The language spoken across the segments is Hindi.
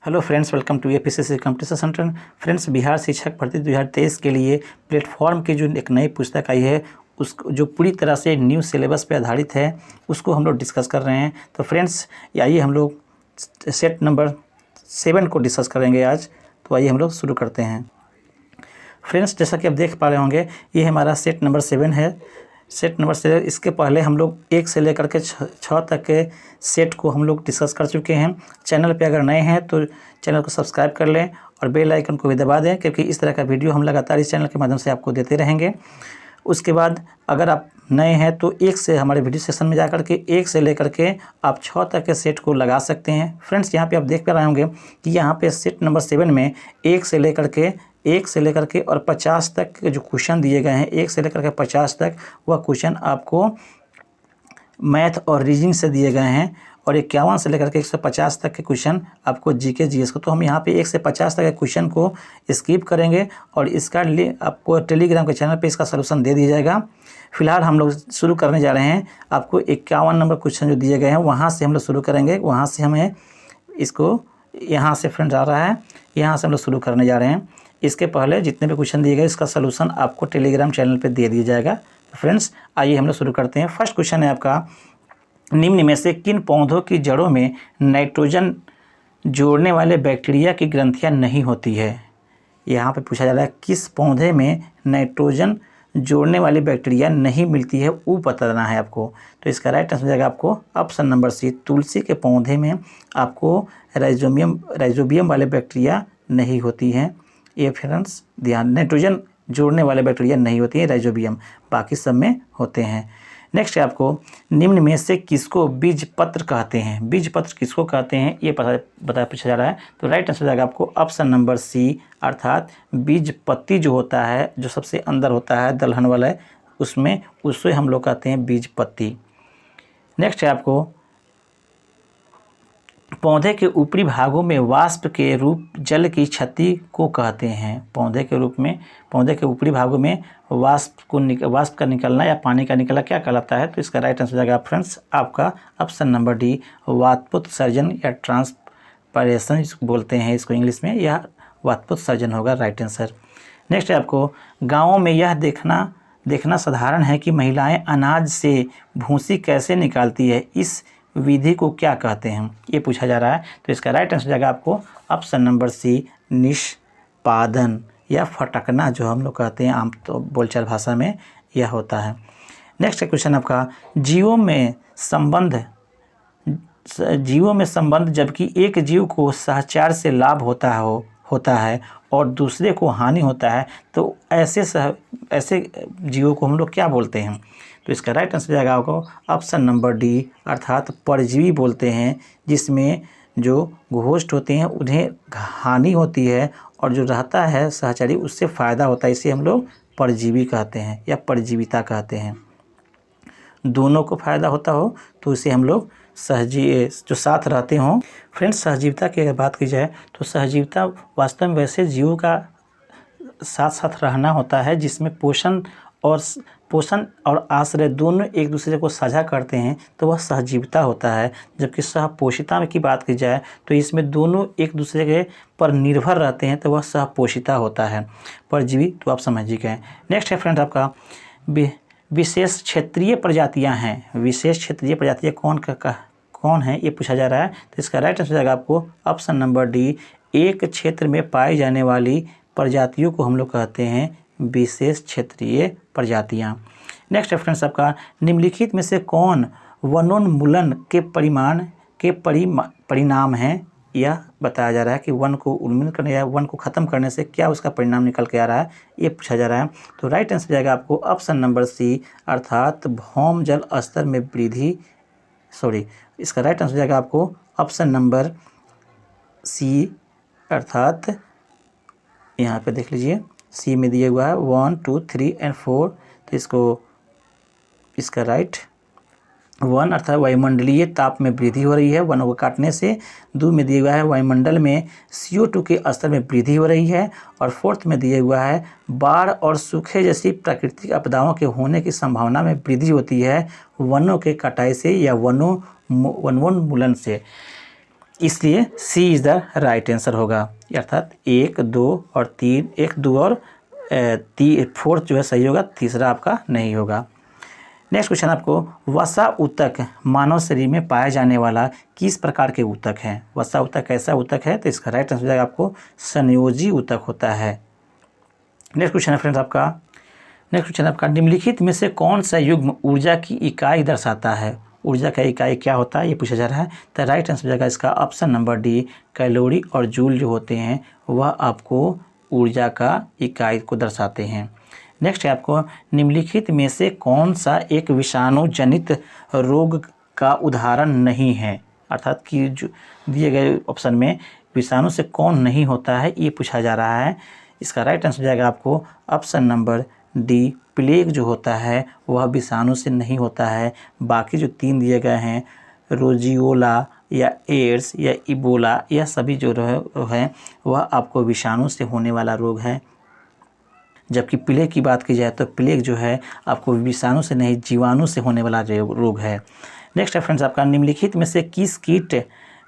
Hello friends, welcome to APCC competition centre. Friends, Bihar शिक्षक भर्ती 2023 के लिए प्लेटफॉर्म की जो एक नई पुस्तक आई है उस जो पूरी तरह से न्यू सिलेबस पे आधारित है उसको हम लोग डिस्कस कर रहे हैं। तो फ्रेंड्स, आइए हम लोग सेट नंबर 7 को डिस्कस करेंगे आज। तो आइए हम लोग शुरू करते हैं। फ्रेंड्स, जैसा कि आप देख पा रहे होंगे, ये हमारा सेट नंबर 7 है। सेट नंबर 7, इसके पहले हम लोग 1 से लेकर के 6 तक के सेट को हम लोग डिस्कस कर चुके हैं। चैनल पे अगर नए हैं तो चैनल को सब्सक्राइब कर लें और बेल आइकन को भी दबा दें, क्योंकि इस तरह का वीडियो हम लगातार इस चैनल के माध्यम से आपको देते रहेंगे। उसके बाद अगर आप नए हैं तो 1 से हमारे वीडियो सेक्शन में जाकर के 1 से लेकर के आप 6 तक के सेट को लगा सकते हैं। फ्रेंड्स, यहाँ पे आप देख पा रहे होंगे कि यहाँ पे सेट नंबर 7 में 1 से लेकर के और 50 तक के जो क्वेश्चन दिए गए हैं, 1 से लेकर के 50 तक, वह क्वेश्चन आपको मैथ और रीजनिंग से दिए गए हैं। और 51 से लेकर के 150 तक के क्वेश्चन आपको जीके जीएस को। तो हम यहाँ पे 1 से 50 तक के क्वेश्चन को स्किप करेंगे और इसका आपको टेलीग्राम के चैनल पे इसका सलूशन दे दिया जाएगा। फिलहाल हम लोग शुरू करने जा रहे हैं। आपको 51 नंबर क्वेश्चन जो दिए गए हैं वहाँ से हम लोग शुरू करेंगे। वहाँ से हमें इसको यहाँ से फ्रेंड्स आ रहा है, यहाँ से हम लोग शुरू करने जा रहे हैं। इसके पहले जितने भी क्वेश्चन दिए गए इसका सलूशन आपको टेलीग्राम चैनल पे दे दिया जाएगा। फ्रेंड्स, आइए हम लोग शुरू करते हैं। फर्स्ट क्वेश्चन है आपका, निम्न में से किन पौधों की जड़ों में नाइट्रोजन जोड़ने वाले बैक्टीरिया की ग्रंथियां नहीं होती है। यहाँ पे पूछा जा रहा है किस पौधे में नाइट्रोजन जोड़ने वाली बैक्टीरिया नहीं मिलती है, वो बताना है आपको। तो इसका राइट आंसर हो जाएगा आपको ऑप्शन नंबर सी, तुलसी के पौधे में आपको राइजोबियम वाले बैक्टीरिया नहीं होती हैं। ये फ्रेंड्स ध्यान, नाइट्रोजन जोड़ने वाले बैक्टीरिया नहीं होती हैं राइजोबियम, बाकी सब में होते हैं। नेक्स्ट है आपको, निम्न में से किसको बीजपत्र कहते हैं। बीजपत्र किसको कहते हैं ये पूछा जा रहा है। तो राइट आंसर हो जाएगा आपको ऑप्शन नंबर सी, अर्थात बीजपत्ती जो होता है, जो सबसे अंदर होता है दलहन वाला, उसमें उससे हम लोग कहते हैं बीजपत्ती। नेक्स्ट है आपको, पौधे के ऊपरी भागों में वाष्प के रूप जल की क्षति को कहते हैं। पौधे के ऊपरी भागों में वाष्प का निकलना या पानी का निकलना क्या कहलाता है। तो इसका राइट आंसर हो जाएगा फ्रेंड्स आपका ऑप्शन नंबर डी, वाष्पोत्सर्जन या ट्रांसपायरेशन बोलते हैं इसको इंग्लिश में, या वाष्पोत्सर्जन होगा राइट आंसर। नेक्स्ट है आपको, गाँवों में यह देखना साधारण है कि महिलाएं अनाज से भूसी कैसे निकालती है, इस विधि को क्या कहते हैं, ये पूछा जा रहा है। तो इसका राइट आंसर हो जाएगा आपको ऑप्शन नंबर सी, निष्पादन या फटकना जो हम लोग कहते हैं आम तो बोलचाल भाषा में, यह होता है। नेक्स्ट क्वेश्चन आपका, जीवों में संबंध जबकि एक जीव को सहचार से लाभ होता है और दूसरे को हानि होता है, तो ऐसे जीवों को हम लोग क्या बोलते हैं। तो इसका राइट आंसर जाएगा आपको ऑप्शन नंबर डी, अर्थात परजीवी बोलते हैं, जिसमें जो घोस्ट होते हैं उन्हें हानि होती है और जो रहता है सहचारी उससे फ़ायदा होता है। इसे हम लोग परजीवी कहते हैं या परजीविता कहते हैं। दोनों को फ़ायदा होता हो तो इसे हम लोग जो साथ रहते हों। फ्रेंड्स, सहजीविता की अगर बात की जाए तो सहजीविता वास्तव में वैसे जीवों का साथ साथ रहना होता है जिसमें पोषण और आश्रय दोनों एक दूसरे को साझा करते हैं, तो वह सहजीविता होता है। जबकि सहपोषिता की बात की जाए तो इसमें दोनों एक दूसरे के पर निर्भर रहते हैं, तो वह सहपोषिता होता है। परजीवी तो आप समझ ही गए। नेक्स्ट है फ्रेंड्स आपका, विशेष क्षेत्रीय प्रजातियां हैं। विशेष क्षेत्रीय प्रजातियां कौन है ये पूछा जा रहा है। तो इसका राइट आंसर जाएगा आपको ऑप्शन नंबर डी, एक क्षेत्र में पाई जाने वाली प्रजातियों को हम लोग कहते हैं विशेष क्षेत्रीय प्रजातियां। नेक्स्ट है फ्रेंड्स आपका, निम्नलिखित में से कौन वनोन्मूलन के परिणाम है। यह बताया जा रहा है कि वन को उन्मूलन करने या वन को ख़त्म करने से क्या उसका परिणाम निकल के आ रहा है, ये पूछा जा रहा है। तो राइट आंसर जाएगा आपको ऑप्शन नंबर सी, अर्थात भौम जल स्तर में वृद्धि। इसका राइट आंसर जाएगा आपको ऑप्शन नंबर सी, अर्थात यहाँ पे देख लीजिए सी में दिया हुआ है 1, 2, 3 और 4। तो इसका राइट 1 अर्थात वायुमंडलीय ताप में वृद्धि हो रही है वनों को काटने से। 2 में दिया हुआ है वायुमंडल में CO2 के स्तर में वृद्धि हो रही है। और 4th में दिया हुआ है बाढ़ और सूखे जैसी प्राकृतिक आपदाओं के होने की संभावना में वृद्धि होती है वनों के कटाई से या वनोन्मूलन से। इसलिए सी इज़ द राइट आंसर होगा, अर्थात 1, 2 और 3, 1, 2 और 4 जो है सही होगा, तीसरा आपका नहीं होगा। नेक्स्ट क्वेश्चन आपको, वसा ऊतक मानव शरीर में पाया जाने वाला किस प्रकार के ऊतक है? वसा ऊतक कैसा ऊतक है? तो इसका राइट आंसर हो जाएगा आपको संयोजी ऊतक होता है। नेक्स्ट क्वेश्चन है फ्रेंड्स आपका, निम्नलिखित में से कौन सा युग्म ऊर्जा की इकाई दर्शाता है? ऊर्जा का इकाई क्या होता है ये पूछा जा रहा है। तो राइट आंसर हो जाएगा इसका ऑप्शन नंबर डी, कैलोरी और जूल जो होते हैं वह आपको ऊर्जा का इकाई को दर्शाते हैं। नेक्स्ट है आपको, निम्नलिखित में से कौन सा एक विषाणु जनित रोग का उदाहरण नहीं है? अर्थात कि जो दिए गए ऑप्शन में विषाणु से कौन नहीं होता है ये पूछा जा रहा है। इसका राइट आंसर हो जाएगा आपको ऑप्शन नंबर डी, प्लेग जो होता है वह विषाणु से नहीं होता है। बाकी जो 3 दिए गए हैं, रोजियोला या एड्स या इबोला, यह सभी जो है वह आपको विषाणु से होने वाला रोग है। जबकि प्लेग की बात की जाए तो प्लेग जो है आपको विषाणु से नहीं जीवाणु से होने वाला रोग है। नेक्स्ट है फ्रेंड्स आपका, निम्नलिखित में से किस कीट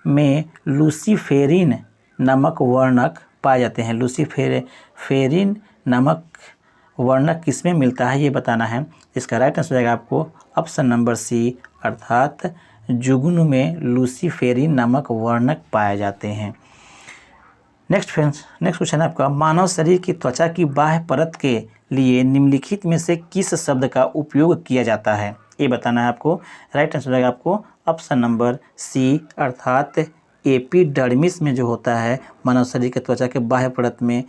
में लूसीफेरिन नामक वर्णक पाए जाते हैं? लूसीफेरिन नामक वर्णक किस में मिलता है ये बताना है। इसका राइट आंसर हो जाएगा आपको ऑप्शन नंबर सी, अर्थात जुगनू में लूसीफेरिन नामक वर्णक पाए जाते हैं। नेक्स्ट फ्रेंड्स, नेक्स्ट क्वेश्चन है आपका, मानव शरीर की त्वचा की बाह्य परत के लिए निम्नलिखित में से किस शब्द का उपयोग किया जाता है ये बताना है आपको। राइट आंसर हो जाएगा आपको ऑप्शन नंबर सी, अर्थात एपिडर्मिस में जो होता है मानव शरीर के त्वचा के बाह्य परत में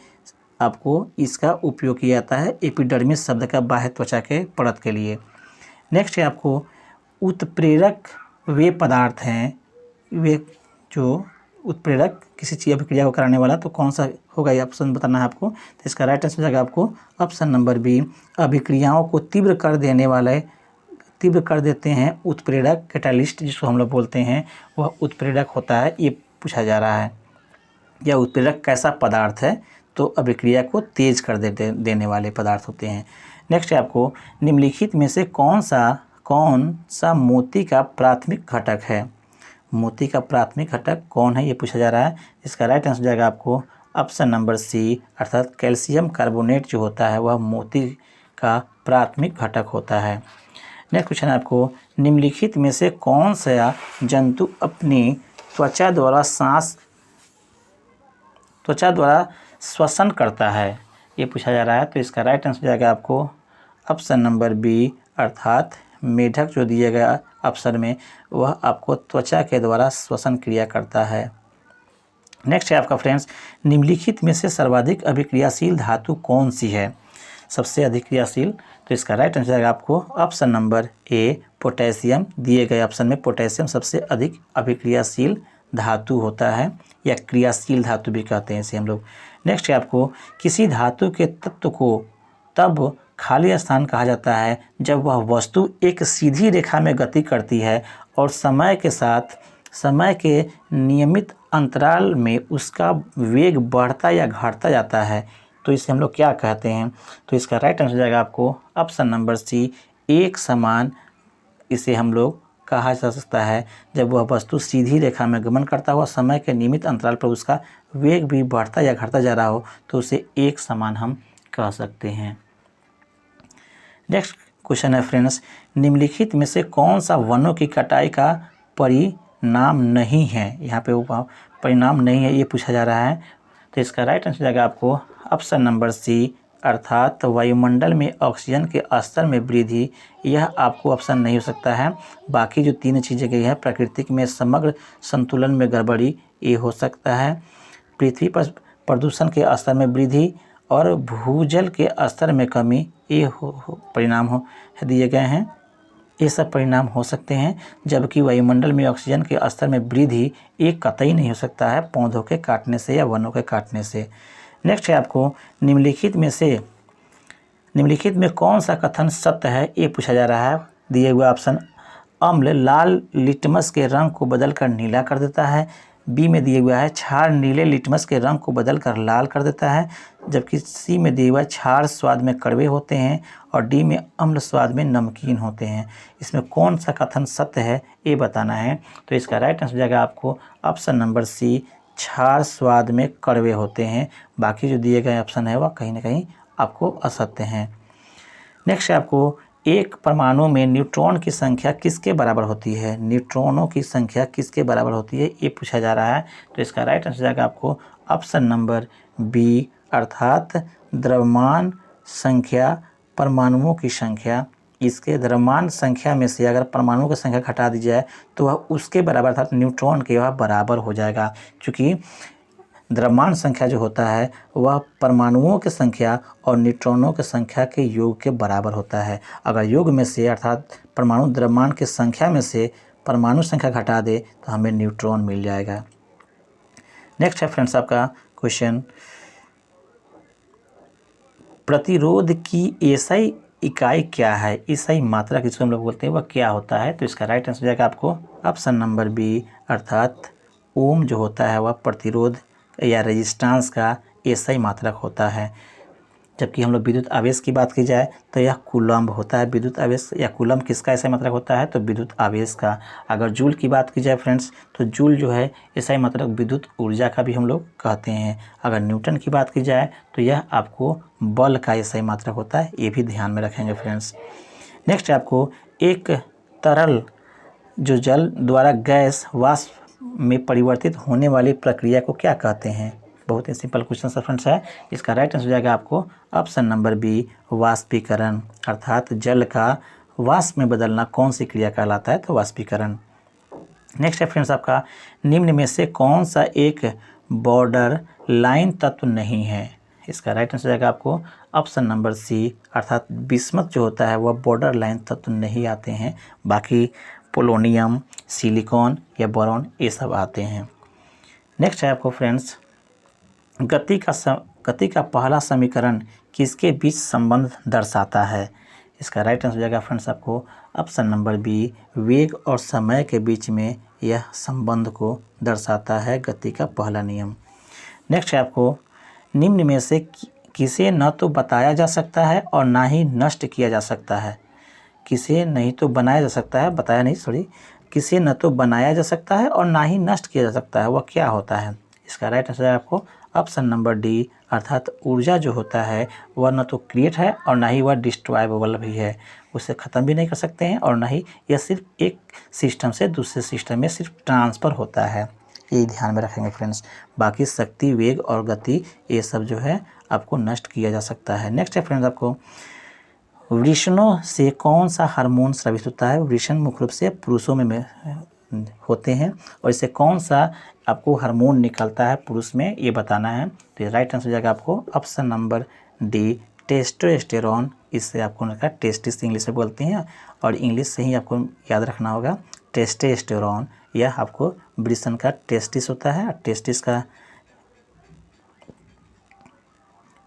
आपको इसका उपयोग किया जाता है, एपिडर्मिस शब्द का बाह्य त्वचा के परत के लिए। नेक्स्ट है आपको, उत्प्रेरक वे पदार्थ हैं, वे जो उत्प्रेरक किसी चीज़ अभिक्रिया को कराने वाला, तो कौन सा होगा ये ऑप्शन बताना है आपको। तो इसका राइट आंसर हो जाएगा आपको ऑप्शन नंबर बी, अभिक्रियाओं को तीव्र कर देते हैं उत्प्रेरक, कैटालिस्ट जिसको हम लोग बोलते हैं वह उत्प्रेरक होता है, ये पूछा जा रहा है। यह उत्प्रेरक कैसा पदार्थ है? तो अभिक्रिया को तेज कर देने वाले पदार्थ होते हैं। नेक्स्ट है आपको, निम्नलिखित में से कौन सा मोती का प्राथमिक घटक है? मोती का प्राथमिक घटक कौन है ये पूछा जा रहा है। इसका राइट आंसर हो जाएगा आपको ऑप्शन नंबर सी, अर्थात कैल्शियम कार्बोनेट जो होता है वह मोती का प्राथमिक घटक होता है। नेक्स्ट क्वेश्चन है आपको, निम्नलिखित में से कौन सा जंतु अपनी त्वचा द्वारा श्वसन करता है ये पूछा जा रहा है। तो इसका राइट आंसर हो जाएगा आपको ऑप्शन नंबर बी, अर्थात मेढक जो दिया गया ऑप्शन में वह आपको त्वचा के द्वारा श्वसन क्रिया करता है। नेक्स्ट है आपका फ्रेंड्स, निम्नलिखित में से सर्वाधिक अभिक्रियाशील धातु कौन सी है? सबसे अधिक क्रियाशील, तो इसका राइट आंसर जाएगा आपको ऑप्शन नंबर ए, पोटेशियम। दिए गए ऑप्शन में पोटेशियम सबसे अधिक अभिक्रियाशील धातु होता है, या क्रियाशील धातु भी कहते हैं इसे हम लोग। नेक्स्ट है आपको, किसी धातु के तत्व को तब खाली स्थान कहा जाता है जब वह वस्तु एक सीधी रेखा में गति करती है और समय के नियमित अंतराल में उसका वेग बढ़ता या घटता जाता है, तो इसे हम लोग क्या कहते हैं? तो इसका राइट आंसर जाएगा आपको ऑप्शन नंबर सी, एक समान इसे हम लोग कहा जा सकता है जब वह वस्तु सीधी रेखा में गमन करता हुआ समय के नियमित अंतराल पर उसका वेग भी बढ़ता या घटता जा रहा हो तो उसे एक समान हम कह सकते हैं। नेक्स्ट क्वेश्चन है फ्रेंड्स, निम्नलिखित में से कौन सा वनों की कटाई का परिणाम नहीं है? यहाँ पे वो परिणाम नहीं है ये पूछा जा रहा है। तो इसका राइट आंसर जाएगा आपको ऑप्शन नंबर सी, अर्थात वायुमंडल में ऑक्सीजन के स्तर में वृद्धि। यह आपको ऑप्शन नहीं हो सकता है। बाकी जो 3 चीज़ें गई है, प्राकृतिक में समग्र संतुलन में गड़बड़ी ये हो सकता है, पृथ्वी पर प्रदूषण के स्तर में वृद्धि और भूजल के स्तर में कमी, ये परिणाम दिए गए हैं, ये सब परिणाम हो सकते हैं। जबकि वायुमंडल में ऑक्सीजन के स्तर में वृद्धि एक कतई नहीं हो सकता है पौधों के काटने से या वनों के काटने से। नेक्स्ट है आपको, निम्नलिखित में कौन सा कथन सत्य है ये पूछा जा रहा है। दिए हुए ऑप्शन, अम्ल लाल लिटमस के रंग को बदलकर नीला कर देता है, बी में दिया हुआ है क्षार नीले लिटमस के रंग को बदलकर लाल कर देता है, जबकि सी में दिया हुआ है क्षार स्वाद में कड़वे होते हैं और डी में अम्ल स्वाद में नमकीन होते हैं। इसमें कौन सा कथन सत्य है ये बताना है। तो इसका राइट आंसर हो जाएगा आपको ऑप्शन नंबर सी, क्षार स्वाद में कड़वे होते हैं। बाकी जो दिए गए ऑप्शन है वह कहीं ना कहीं आपको असत्य हैं। नेक्स्ट है आपको एक परमाणु में न्यूट्रॉन की संख्या किसके बराबर होती है। न्यूट्रॉनों की संख्या किसके बराबर होती है ये पूछा जा रहा है। तो इसका राइट आंसर जाएगा आपको ऑप्शन नंबर बी, अर्थात द्रव्यमान संख्या परमाणुओं की संख्या। इसके द्रव्यमान संख्या में से अगर परमाणुओं की संख्या घटा दी जाए तो वह उसके बराबर अर्थात न्यूट्रॉन के वह बराबर हो जाएगा, क्योंकि द्रव्यमान संख्या जो होता है वह परमाणुओं की संख्या और न्यूट्रॉनों की संख्या के योग के बराबर होता है। अगर योग में से अर्थात परमाणु द्रव्यमान की संख्या में से परमाणु संख्या घटा दे तो हमें न्यूट्रॉन मिल जाएगा। नेक्स्ट है फ्रेंड्स आपका क्वेश्चन, प्रतिरोध की एसआई इकाई क्या है। एसआई मात्रा किसको हम लोग बोलते हैं वह क्या होता है। तो इसका राइट आंसर जाएगा आपको ऑप्शन नंबर बी, अर्थात ओम जो होता है वह प्रतिरोध या रेजिस्टेंस का एसआई मात्रक होता है। जबकि हम लोग विद्युत आवेश की बात की जाए तो यह कूलम्ब होता है। विद्युत आवेश या कूलम्ब किसका एसआई मात्रक होता है तो विद्युत आवेश का। अगर जूल की बात की जाए फ्रेंड्स तो जूल जो है एसआई मात्रक विद्युत ऊर्जा का भी हम लोग कहते हैं। अगर न्यूटन की बात की जाए तो यह आपको बल का एसआई मात्रक होता है, ये भी ध्यान में रखेंगे फ्रेंड्स। नेक्स्ट आपको एक तरल जो जल द्वारा गैस वाष्प में परिवर्तित होने वाली प्रक्रिया को क्या कहते हैं। बहुत ही सिंपल क्वेश्चन फ्रेंड्स है। इसका राइट आंसर हो जाएगा आपको ऑप्शन नंबर बी, वाष्पीकरण। अर्थात जल का वाष्प में बदलना कौन सी क्रिया कहलाता है तो वाष्पीकरण। नेक्स्ट है फ्रेंड्स आपका निम्न में से कौन सा एक बॉर्डर लाइन तत्व नहीं है। इसका राइट आंसर हो जाएगा आपको ऑप्शन नंबर सी, अर्थात बिस्मथ जो होता है वह बॉर्डर लाइन तत्व नहीं आते हैं। बाकी पोलोनियम, सिलिकॉन या बोरॉन ये सब आते हैं। नेक्स्ट है आपको फ्रेंड्स गति का पहला समीकरण किसके बीच संबंध दर्शाता है। इसका राइट आंसर हो जाएगा फ्रेंड्स आपको ऑप्शन नंबर बी, वेग और समय के बीच में यह संबंध को दर्शाता है गति का पहला नियम। नेक्स्ट है आपको निम्न में से किसे न तो बताया जा सकता है और ना ही नष्ट किया जा सकता है। किसे नहीं तो बनाया जा सकता है, बताया नहीं सॉरी, किसे न तो बनाया जा सकता है और ना ही नष्ट किया जा सकता है, वह क्या होता है। इसका राइट आंसर है आपको ऑप्शन नंबर डी, अर्थात ऊर्जा जो होता है वह न तो क्रिएट है और ना ही वह डिस्ट्रॉयबल भी है। उसे ख़त्म भी नहीं कर सकते हैं और ना ही यह सिर्फ एक सिस्टम से दूसरे सिस्टम में सिर्फ ट्रांसफ़र होता है, ये ध्यान में रखेंगे फ्रेंड्स। बाकी शक्ति, वेग और गति ये सब जो है आपको नष्ट किया जा सकता है। नेक्स्ट है फ्रेंड्स आपको वृषणों से कौन सा हार्मोन स्रावित होता है। वृषण मुख्य रूप से पुरुषों में होते हैं और इससे कौन सा आपको हार्मोन निकलता है पुरुष में ये बताना है। तो राइट आंसर हो जाएगा आपको ऑप्शन नंबर डी, टेस्टोस्टेरोन। इससे आपको रखा टेस्टिस इंग्लिश में बोलते हैं और इंग्लिश से ही आपको याद रखना होगा टेस्टोस्टेरोन। यह आपको वृषण का टेस्टिस होता है।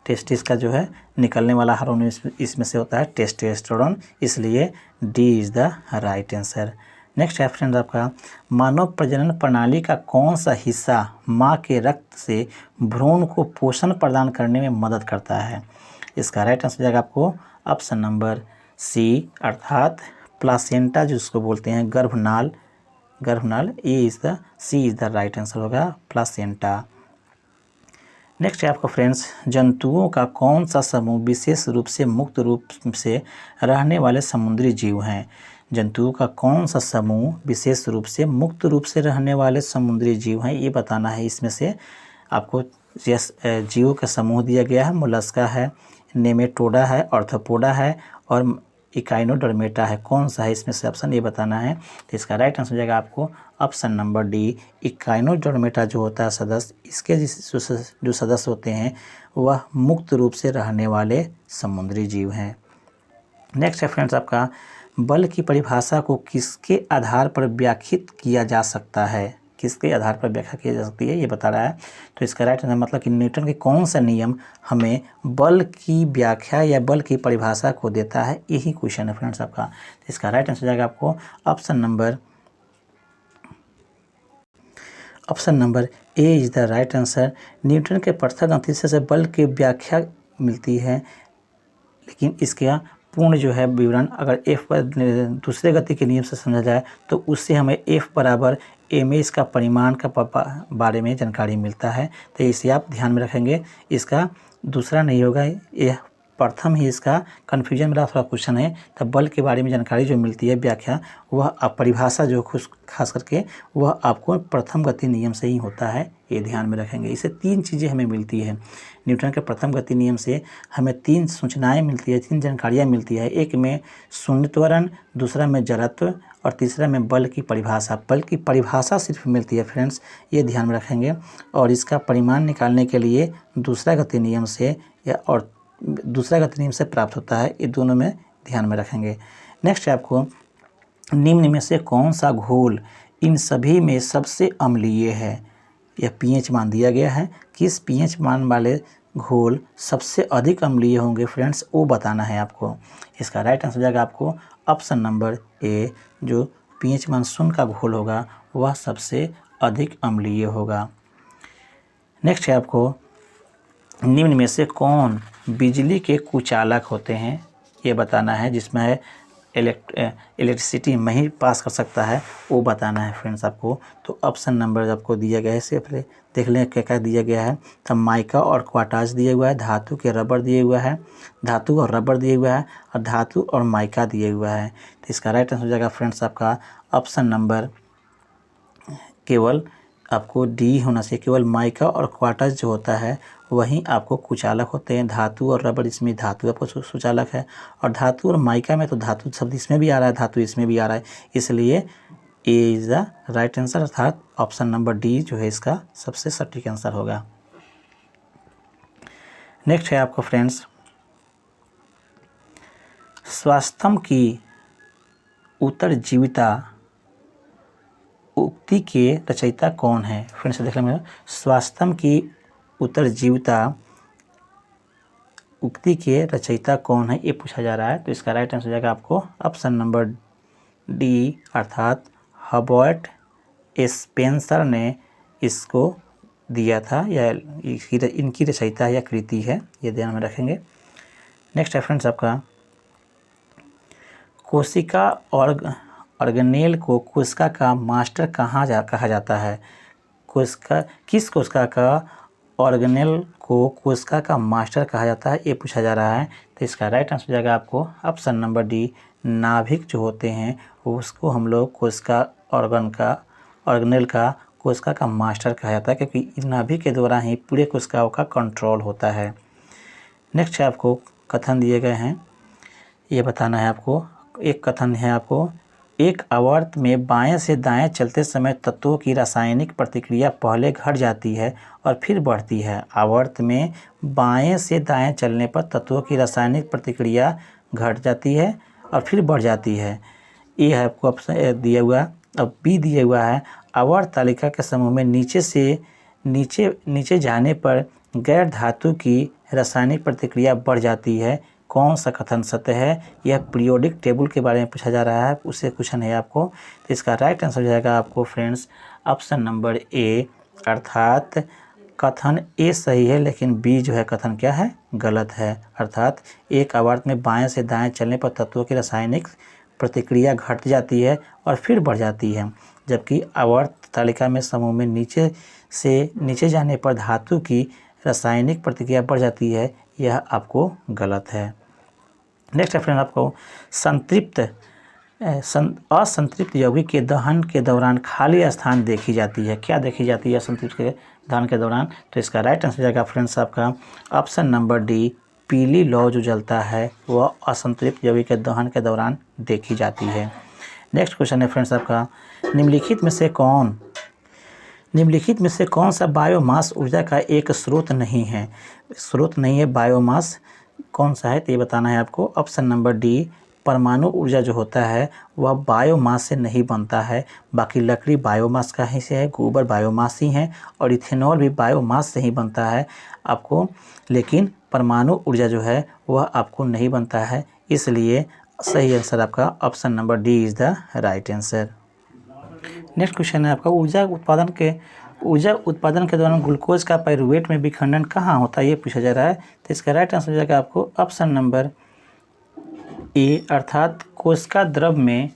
टेस्टिस का जो है निकलने वाला हार्मोन इसमें से होता है टेस्टोस्टेरोन, इसलिए D is the right answer. Next है फ्रेंड्स आपका मानव प्रजनन प्रणाली का कौन सा हिस्सा माँ के रक्त से भ्रूण को पोषण प्रदान करने में मदद करता है। इसका राइट आंसर जाएगा आपको ऑप्शन नंबर सी, अर्थात प्लासेंटा जिसको बोलते हैं गर्भनाल। A is the C is the right answer होगा प्लासेंटा। नेक्स्ट है आपका फ्रेंड्स जंतुओं का कौन सा समूह विशेष रूप से मुक्त रूप से रहने वाले समुद्री जीव हैं। जंतुओं का कौन सा समूह विशेष रूप से मुक्त रूप से रहने वाले समुद्री जीव हैं ये बताना है। इसमें से आपको जीवों का समूह दिया गया है, मोलस्का है, नेमेटोडा है, ऑर्थोपोडा है और इकाइनोडर्मेटा है। कौन सा है इसमें से ऑप्शन ये बताना है। तो इसका राइट आंसर हो जाएगा आपको ऑप्शन नंबर डी, इकाइनोडर्मेटा जो होता है सदस्य, इसके जो सदस्य होते हैं वह मुक्त रूप से रहने वाले समुद्री जीव हैं। नेक्स्ट है फ्रेंड्स आपका बल की परिभाषा को किसके आधार पर व्याख्यात किया जा सकता है। किसके आधार पर व्याख्या की जा सकती है ये बता रहा है। तो इसका राइट आंसर मतलब कि न्यूटन के कौन सा नियम हमें बल की व्याख्या या बल की परिभाषा को देता है, यही क्वेश्चन है फ्रेंड्स आपका। तो इसका राइट आंसर जाएगा आपको option number A is the right answer. Newton के प्रथम गति से बल की व्याख्या मिलती है, लेकिन इसका पूर्ण जो है विवरण अगर एफ पर दूसरे गति के नियम से समझा जाए तो उससे हमें एफ बराबर एम ए इसका परिमाण का बारे में जानकारी मिलता है। तो इसे आप ध्यान में रखेंगे, इसका दूसरा नहीं होगा, यह प्रथम ही इसका कन्फ्यूजन मेरा थोड़ा क्वेश्चन है। तब बल के बारे में जानकारी जो मिलती है व्याख्या, वह परिभाषा जो खास करके वह आपको प्रथम गति नियम से ही होता है, ये ध्यान में रखेंगे। इससे तीन चीज़ें हमें मिलती है। न्यूटन के प्रथम गति नियम से हमें तीन सूचनाएं मिलती है, तीन जानकारियाँ मिलती है। एक में शून्य त्वरण, दूसरा में जड़त्व और तीसरा में बल की परिभाषा। बल की परिभाषा सिर्फ मिलती है फ्रेंड्स, ये ध्यान में रखेंगे। और इसका परिमाण निकालने के लिए दूसरा गति नियम से और दूसरा गति नियम से प्राप्त होता है, ये दोनों में ध्यान में रखेंगे। नेक्स्ट है आपको, निम्न में से कौन सा घोल इन सभी में सबसे अम्लीय है। यह पीएच मान दिया गया है, किस पीएच मान वाले घोल सबसे अधिक अम्लीय होंगे फ्रेंड्स, वो बताना है आपको। इसका राइट आंसर हो जाएगा आपको ऑप्शन नंबर ए, जो पीएच मान 0 का घोल होगा वह सबसे अधिक अम्लीय होगा। नेक्स्ट है आपको, निम्न में से कौन बिजली के कुचालक होते हैं, ये बताना है। जिसमें है इलेक्ट्रिसिटी नहीं पास कर सकता है, वो बताना है फ्रेंड्स आपको। तो ऑप्शन नंबर आपको दिया गया है, इससे पहले देख लें क्या क्या दिया गया है। तो माइका और क्वार्टाज दिया हुआ है, धातु के रबर दिए हुआ है, धातु और रबर दिए हुआ है, और धातु और माइका दिए हुआ है। तो इसका राइट आंसर हो जाएगा फ्रेंड्स आपका ऑप्शन नंबर केवल आपको डी होना चाहिए। केवल माइका और क्वार्टज जो होता है वहीं आपको कुचालक होते हैं। धातु और रबर, इसमें धातु आपको सुचालक है, और धातु और माइका में तो धातु शब्द इसमें भी आ रहा है, धातु इसमें भी आ रहा है, इसलिए ए इज़ द राइट आंसर, अर्थात ऑप्शन नंबर डी जो है इसका सबसे सटीक आंसर होगा। नेक्स्ट है आपको फ्रेंड्स, स्वास्थ्यम की उत्तरजीविता उक्ति के रचयिता कौन है। फ्रेंड्स देख लेंगे, स्वास्थ्यम की उत्तरजीविता उक्ति के रचयिता कौन है, ये पूछा जा रहा है। तो इसका राइट आंसर हो जाएगा आपको ऑप्शन नंबर डी, अर्थात हर्बर्ट स्पेंसर ने इसको दिया था, या इनकी रचयिता या कृति है, ये ध्यान में रखेंगे। नेक्स्ट है फ्रेंड्स आपका, कोशिका ऑर्गेनेल को कोशिका का मास्टर कहा जाता है। किस कोशिका का ऑर्गेनेल को कोशिका का मास्टर कहा जाता है, ये पूछा जा रहा है। तो इसका राइट आंसर हो जाएगा आपको ऑप्शन नंबर डी, नाभिक जो होते हैं उसको हम लोग कोशिका ऑर्गेनेल का कोशिका का मास्टर कहा जाता है, क्योंकि इस नाभिक के द्वारा ही पूरे कोशिकाओं का कंट्रोल होता है। नेक्स्ट है आपको कथन दिए गए हैं, ये बताना है आपको। एक कथन है आपको, एक आवर्त में बाएं से दाएं चलते समय तत्वों की रासायनिक प्रतिक्रिया पहले घट जाती है और फिर बढ़ती है। आवर्त में बाएं से दाएं चलने पर तत्वों की रासायनिक प्रतिक्रिया घट जाती है और फिर बढ़ जाती है। ये है आपको ऑप्शन दिया हुआ। अब बी दिया हुआ है, आवर्त तालिका के समूह में नीचे से नीचे जाने पर गैर धातु की रासायनिक प्रतिक्रिया बढ़ जाती है। कौन सा कथन सत्य है, यह पीरियोडिक टेबल के बारे में पूछा जा रहा है, उससे क्वेश्चन है आपको। तो इसका राइट आंसर हो जाएगा आपको फ्रेंड्स ऑप्शन नंबर ए, अर्थात कथन ए सही है, लेकिन बी जो है कथन क्या है, गलत है। अर्थात एक आवर्त में बाएं से दाएं चलने पर तत्वों की रासायनिक प्रतिक्रिया घट जाती है और फिर बढ़ जाती है, जबकि आवर्त तालिका में समूह में नीचे से नीचे जाने पर धातु की रासायनिक प्रतिक्रिया बढ़ जाती है, यह आपको गलत है। नेक्स्ट है फ्रेंड आपको, असंतृप्त यौगिक के दहन के दौरान खाली स्थान देखी जाती है। क्या देखी जाती है असंतृप्त के दहन के दौरान? तो इसका राइट आंसर जाएगा फ्रेंड्स आपका ऑप्शन नंबर डी, पीली लौ जो जलता है वह असंतृप्त यौगिक के दहन के दौरान देखी जाती है। नेक्स्ट क्वेश्चन है फ्रेंड्स आपका, निम्नलिखित में से कौन सा बायोमास ऊर्जा का एक स्रोत नहीं है? स्रोत नहीं है बायोमास, कौन सा है तो ये बताना है आपको। ऑप्शन नंबर डी, परमाणु ऊर्जा जो होता है वह बायोमास से नहीं बनता है। बाकी लकड़ी बायोमास का ही से है, गोबर बायोमास ही है, और इथेनॉल भी बायोमास से ही बनता है आपको, लेकिन परमाणु ऊर्जा जो है वह आपको नहीं बनता है। इसलिए सही आंसर आपका option number D is the right answer. Next question है आपका, ऊर्जा उत्पादन के दौरान ग्लूकोज का पाइरूवेट में विखंडन कहाँ होता है, ये पूछा जा रहा है। तो इसका राइट आंसर हो जाएगा आपको ऑप्शन नंबर ए, अर्थात कोशिका द्रव में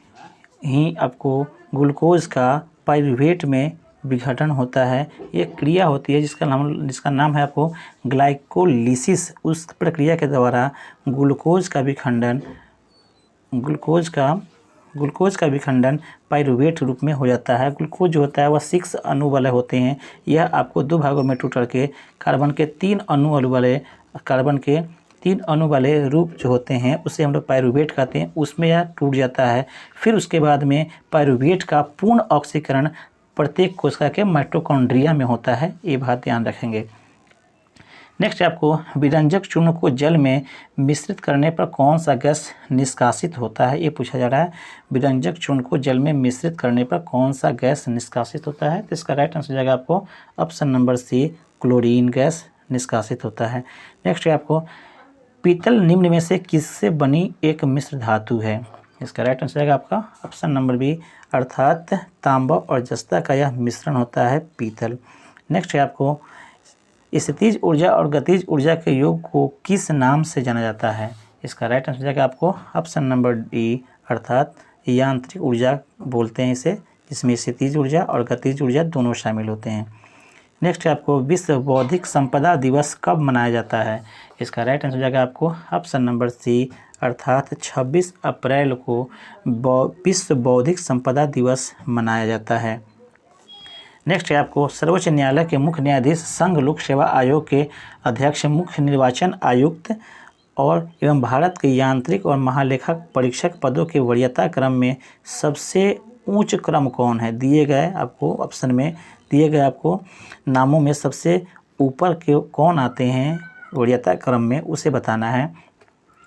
ही आपको ग्लूकोज का पाइरूवेट में विघटन होता है। ये क्रिया होती है जिसका नाम है आपको ग्लाइकोलिसिस। उस प्रक्रिया के द्वारा ग्लूकोज का विखंडन पाइरूवेट रूप में हो जाता है। ग्लूकोज जो होता है वह 6 अणु वाले होते हैं। यह आपको 2 भागों में टूट करके कार्बन के 3 अणु वाले रूप जो होते हैं उसे हम लोग पाइरूवेट कहते हैं, उसमें यह टूट जाता है। फिर उसके बाद में पाइरूवेट का पूर्ण ऑक्सीकरण प्रत्येक कोशिका के माइटोकॉन्ड्रिया में होता है, ये बात ध्यान रखेंगे। नेक्स्ट आपको विरंजक चूर्ण को जल में मिश्रित करने पर कौन सा गैस निष्कासित होता है, ये पूछा जा रहा है। विरंजक चूर्ण को जल में मिश्रित करने पर कौन सा गैस निष्कासित होता है, तो इसका राइट आंसर हो जाएगा आपको option number C, chlorine gas निष्कासित होता है। नेक्स्ट है आपको पीतल निम्न में से किससे बनी एक मिश्र धातु है, इसका राइट आंसर जाएगा आपका ऑप्शन नंबर बी, अर्थात तांबा और जस्ता का यह मिश्रण होता है पीतल। नेक्स्ट है आपको स्थितिज ऊर्जा और गतिज ऊर्जा के योग को किस नाम से जाना जाता है, इसका राइट आंसर जाएगा आपको ऑप्शन नंबर डी, अर्थात यांत्रिक ऊर्जा बोलते हैं इसे, जिसमें स्थितिज ऊर्जा और गतिज ऊर्जा दोनों शामिल होते हैं। नेक्स्ट है आपको विश्व बौद्धिक संपदा दिवस कब मनाया जाता है, इसका राइट आंसर जाएगा आपको ऑप्शन नंबर सी, अर्थात 26 अप्रैल को विश्व बौद्धिक संपदा दिवस मनाया जाता है। नेक्स्ट है आपको सर्वोच्च न्यायालय के मुख्य न्यायाधीश संघ लोक सेवा आयोग के अध्यक्ष, मुख्य निर्वाचन आयुक्त और एवं भारत के यांत्रिक और महालेखा परीक्षक पदों के वरीयता क्रम में सबसे उच्च क्रम कौन है, दिए गए आपको ऑप्शन में दिए गए आपको नामों में सबसे ऊपर के कौन आते हैं वरीयता क्रम में, उसे बताना है।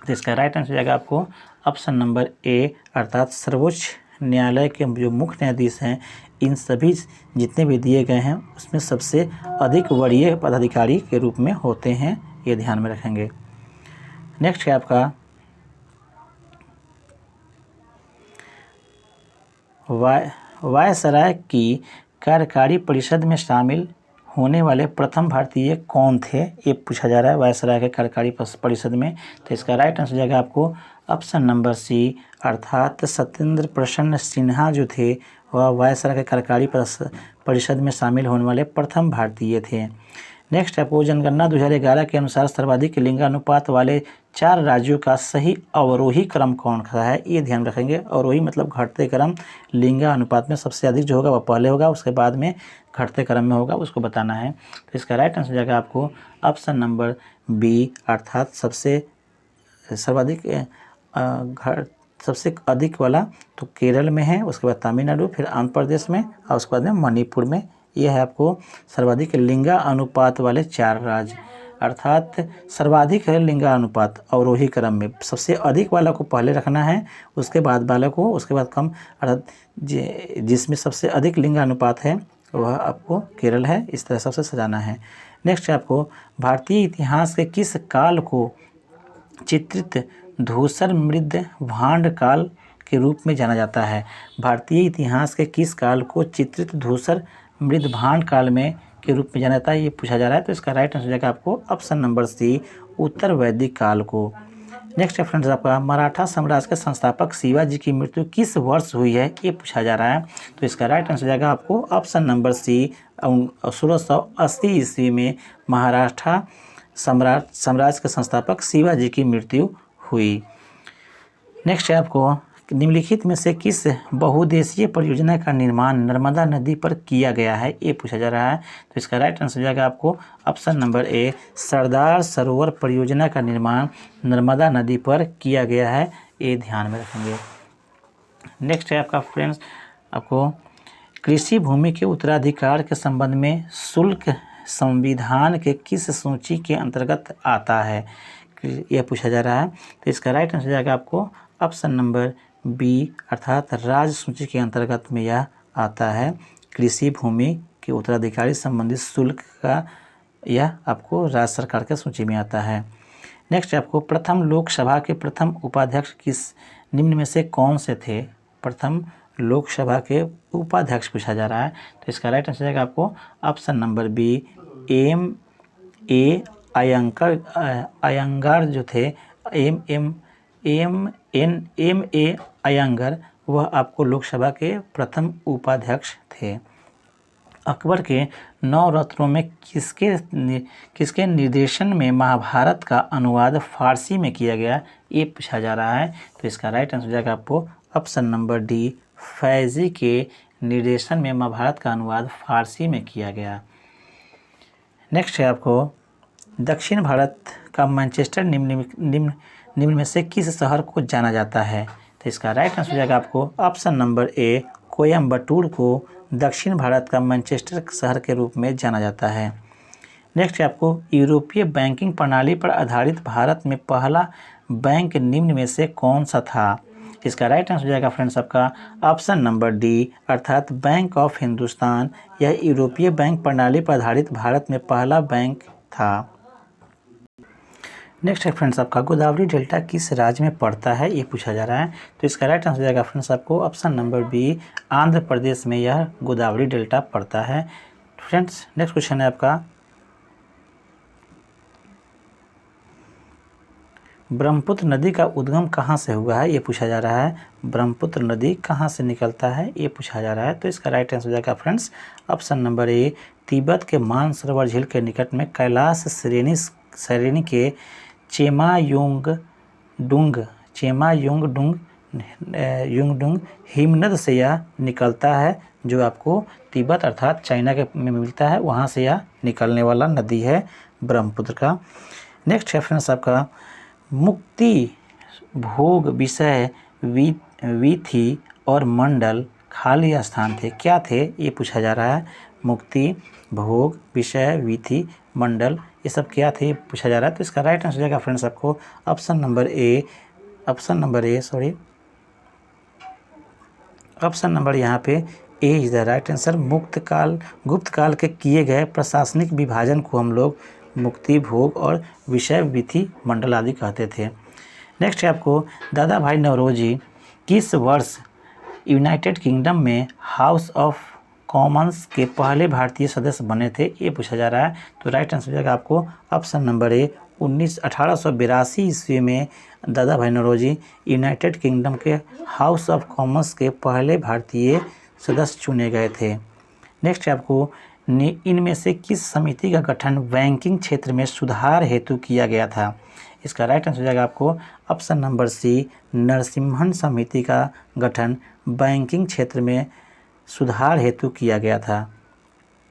तो इसका राइट आंसर जाएगा आपको ऑप्शन नंबर ए, अर्थात सर्वोच्च न्यायालय के जो मुख्य न्यायाधीश हैं इन सभी जितने भी दिए गए हैं उसमें सबसे अधिक वरीय पदाधिकारी के रूप में होते हैं, ये ध्यान में रखेंगे। नेक्स्ट है आपका वायसराय की कार्यकारी परिषद में शामिल होने वाले प्रथम भारतीय कौन थे, ये पूछा जा रहा है वायसराय के कार्यकारी परिषद में। तो इसका राइट आंसर जाएगा आपको ऑप्शन नंबर सी, अर्थात सत्येंद्र प्रसन्न सिन्हा जो थे वह वायसराय के कार्यकारी परिषद में शामिल होने वाले प्रथम भारतीय थे। नेक्स्ट आपको जनगणना 2011 के अनुसार सर्वाधिक लिंगानुपात वाले 4 राज्यों का सही अवरोही क्रम कौन सा है, ये ध्यान रखेंगे। अवरोही मतलब घटते क्रम, लिंगानुपात में सबसे अधिक जो होगा वह पहले होगा, उसके बाद में घटते क्रम में होगा, उसको बताना है। तो इसका राइट आंसर जाएगा आपको ऑप्शन नंबर बी, अर्थात सबसे अधिक वाला तो केरल में है, उसके बाद तमिलनाडु, फिर आंध्र प्रदेश में और उसके बाद में मणिपुर में। यह है आपको सर्वाधिक लिंगा अनुपात वाले 4 राज्य, अर्थात सर्वाधिक है लिंगा अनुपात अवरोही क्रम में, सबसे अधिक वाला को पहले रखना है, उसके बाद वाला को, उसके बाद कम, अर्थात जिसमें सबसे अधिक लिंगा अनुपात है वह आपको केरल है, इस तरह सबसे सजाना है। नेक्स्ट है आपको भारतीय इतिहास के किस काल को चित्रित धूसर मृद भांड काल के रूप में जाना जाता है, भारतीय इतिहास के किस काल को चित्रित धूसर मृद भांड काल में के रूप में जाना जाता है, ये पूछा जा रहा है। तो इसका राइट आंसर जाएगा आपको ऑप्शन नंबर सी, उत्तर वैदिक काल को। नेक्स्ट है फ्रेंड्स आपका मराठा साम्राज्य के संस्थापक शिवाजी की मृत्यु किस वर्ष हुई है, ये पूछा जा रहा है। तो इसका राइट आंसर जाएगा आपको ऑप्शन नंबर सी, 1680 ईस्वी में मराठा साम्राज्य के संस्थापक शिवाजी की मृत्यु हुई। नेक्स्ट है आपको निम्नलिखित में से किस बहुउद्देशीय परियोजना का निर्माण नर्मदा नदी पर किया गया है, ये पूछा जा रहा है। तो इसका राइट आंसर जाएगा आपको option number A, Sardar Sarovar परियोजना का निर्माण नर्मदा नदी पर किया गया है, ये ध्यान में रखेंगे। नेक्स्ट है आपका फ्रेंड्स आपको कृषि भूमि के उत्तराधिकार के संबंध में शुल्क संविधान के किस सूची के अंतर्गत आता है, यह पूछा जा रहा है। तो इसका राइट आंसर जाएगा आपको ऑप्शन नंबर बी, अर्थात राज्य सूची के अंतर्गत में यह आता है। कृषि भूमि के उत्तराधिकारी संबंधित शुल्क का यह आपको राज्य सरकार के सूची में आता है। नेक्स्ट आपको प्रथम लोकसभा के प्रथम उपाध्यक्ष किस निम्न में से कौन से थे, प्रथम लोकसभा के उपाध्यक्ष पूछा जा रहा है। तो इसका राइट आंसर जाएगा आपको option number B, M A Iyengar जो थे, एम ए अयंगार, वह आपको लोकसभा के प्रथम उपाध्यक्ष थे। अकबर के 9 रत्नों में किसके निर्देशन में महाभारत का अनुवाद फारसी में किया गया, ये पूछा जा रहा है। तो इसका राइट आंसर जाएगा आपको ऑप्शन नंबर डी, फैजी के निर्देशन में महाभारत का अनुवाद फारसी में किया गया। नेक्स्ट है आपको, दक्षिण भारत का मैनचेस्टर निम्न में से किस शहर को जाना जाता है। तो इसका राइट आंसर जाएगा आपको ऑप्शन नंबर ए, कोयम्बटूर को दक्षिण भारत का मैनचेस्टर शहर के रूप में जाना जाता है। नेक्स्ट है आपको, यूरोपीय बैंकिंग प्रणाली पर आधारित भारत में पहला बैंक निम्न में से कौन सा था। इसका राइट आंसर जाएगा फ्रेंड्स आपका ऑप्शन नंबर डी, अर्थात बैंक ऑफ हिंदुस्तान। यह यूरोपीय बैंक प्रणाली पर आधारित भारत में पहला बैंक था। नेक्स्ट है फ्रेंड्स आपका, गोदावरी डेल्टा किस राज्य में पड़ता है, ये पूछा जा रहा है। तो इसका राइट आंसर जाएगा फ्रेंड्स आपको option number B, Andhra Pradesh में यह गोदावरी डेल्टा पड़ता है। फ्रेंड्स नेक्स्ट क्वेश्चन है आपका, ब्रह्मपुत्र नदी का उद्गम कहाँ से हुआ है, ये पूछा जा रहा है। ब्रह्मपुत्र नदी कहाँ से निकलता है, ये पूछा जा रहा है। तो इसका राइट आंसर जाएगा friends option number A, Tibet के मानसरोवर झील के निकट में कैलाश श्रेणी के चेमायुंगडुंग हिमनद से यह निकलता है, जो आपको तिब्बत अर्थात चाइना के में मिलता है, वहाँ से यह निकलने वाला नदी है ब्रह्मपुत्र का। नेक्स्ट है फ्रेंड्स आपका, मुक्ति भोग विषय विधि और मंडल खाली स्थान थे, क्या थे, ये पूछा जा रहा है। मुक्ति भोग विषय विधि मंडल, ये सब क्या थे, ये पूछा जा रहा है। तो इसका राइट आंसर जाएगा फ्रेंड्स आपको ऑप्शन नंबर यहाँ पे ए इज द राइट आंसर। गुप्त काल के किए गए प्रशासनिक विभाजन को हम लोग मुक्ति भोग और विषय विधि मंडल आदि कहते थे। नेक्स्ट है आपको, दादा भाई नौरोजी किस वर्ष यूनाइटेड किंगडम में हाउस ऑफ कॉमन्स के पहले भारतीय सदस्य बने थे, ये पूछा जा रहा है। तो राइट आंसर जाएगा आपको ऑप्शन नंबर ए, 1882 ईस्वी में दादा भाई नौरोजी यूनाइटेड किंगडम के हाउस ऑफ कॉमन्स के पहले भारतीय सदस्य चुने गए थे। नेक्स्ट है आपको, इनमें से किस समिति का गठन बैंकिंग क्षेत्र में सुधार हेतु किया गया था। इसका राइट आंसर जाएगा आपको ऑप्शन नंबर सी, नरसिम्हन समिति का गठन बैंकिंग क्षेत्र में सुधार हेतु किया गया था।